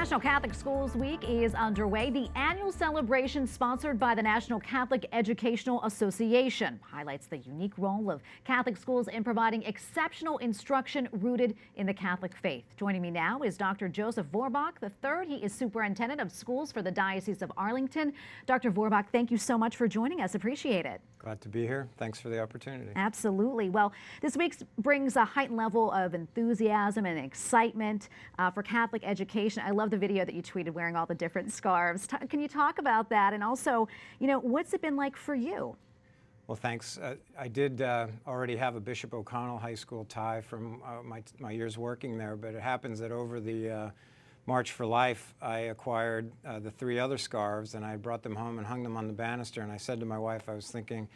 National Catholic Schools Week is underway. The annual celebration, sponsored by the National Catholic Educational Association, highlights the unique role of Catholic schools in providing exceptional instruction rooted in the Catholic faith. Joining me now is Dr. Joseph Vorbach III. He is superintendent of schools for the Diocese of Arlington. Dr. Vorbach, thank you so much for joining us. Appreciate it. Glad to be here. Thanks for the opportunity. Absolutely. Well, this week brings a heightened level of enthusiasm and excitement for Catholic education. I love the video that you tweeted wearing all the different scarves. Can you talk about that? And also, what's it been like for you? Well, thanks. I did already have a Bishop O'Connell High School tie from my years working there, but it happens that over the March for Life, I acquired the 3 other scarves, and I brought them home and hung them on the banister. And I said to my wife, I was thinking,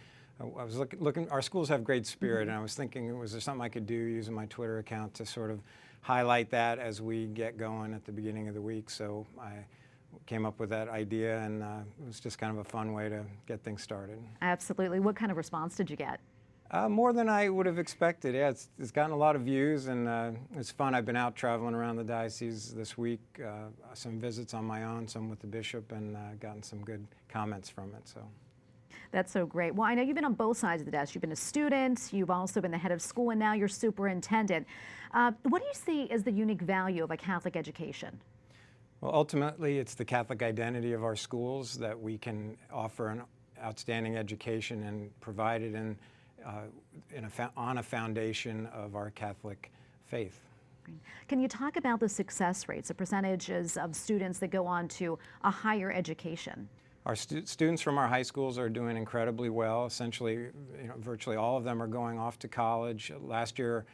looking, our schools have great spirit, and I was thinking, was there something I could do using my Twitter account to sort of highlight that as we get going at the beginning of the week? So I came up with that idea, and it was just kind of a fun way to get things started. Absolutely. What kind of response did you get? More than I would have expected. Yeah, it's gotten a lot of views, and it's fun. I've been out traveling around the diocese this week, some visits on my own, some with the bishop, and gotten some good comments from it. So. That's so great. Well, I know you've been on both sides of the desk. You've been a student, you've also been the head of school, and now you're superintendent. What do you see as the unique value of a Catholic education? Well, ultimately, it's the Catholic identity of our schools, that we can offer an outstanding education and provide it on a foundation of our Catholic faith. Can you talk about the success rates, the percentages of students that go on to a higher education? Our students from our high schools are doing incredibly well. Essentially, virtually all of them are going off to college. Last year,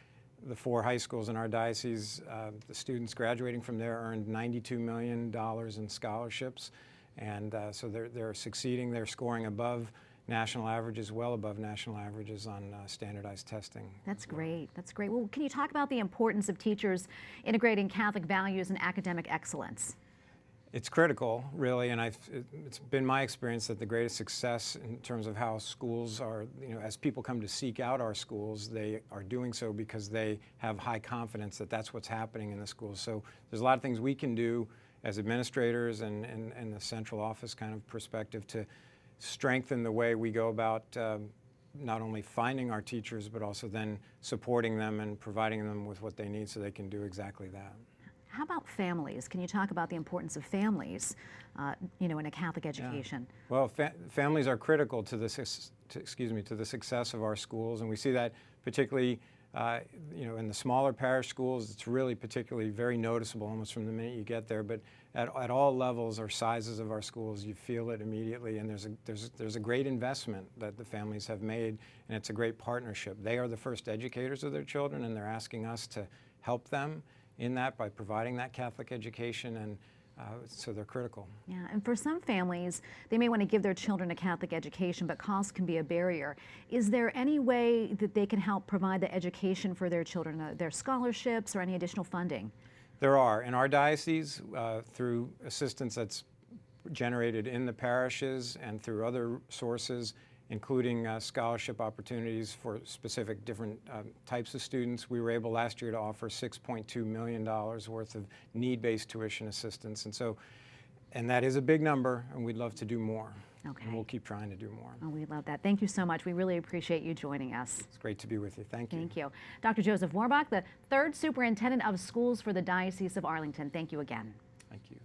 the 4 high schools in our diocese, the students graduating from there earned $92 million in scholarships. And so they're succeeding. They're scoring above national averages, well above national averages on standardized testing. That's great. That's great. Well, can you talk about the importance of teachers integrating Catholic values and academic excellence? It's critical, really, and it's been my experience that the greatest success in terms of how schools are, as people come to seek out our schools, they are doing so because they have high confidence that that's what's happening in the schools. So there's a lot of things we can do as administrators and the central office kind of perspective to strengthen the way we go about not only finding our teachers, but also then supporting them and providing them with what they need so they can do exactly that. How about families? Can you talk about the importance of families, in a Catholic education? Yeah. Well, families are critical to the success of our schools, and we see that particularly, in the smaller parish schools. It's really particularly very noticeable almost from the minute you get there. But at all levels or sizes of our schools, you feel it immediately, and there's a great investment that the families have made, and it's a great partnership. They are the first educators of their children, and they're asking us to help them in that by providing that Catholic education, and so they're critical. Yeah, and for some families, they may want to give their children a Catholic education, but cost can be a barrier. Is there any way that they can help provide the education for their children, their scholarships or any additional funding? There are. In our diocese, through assistance that's generated in the parishes and through other sources, including scholarship opportunities for specific different types of students. We were able last year to offer $6.2 million worth of need-based tuition assistance. And that is a big number, and we'd love to do more. Okay. And we'll keep trying to do more. Oh, we love that. Thank you so much. We really appreciate you joining us. It's great to be with you. Thank you. Thank you. Dr. Joseph Vorbach, the 3rd Superintendent of Schools for the Diocese of Arlington. Thank you again. Thank you.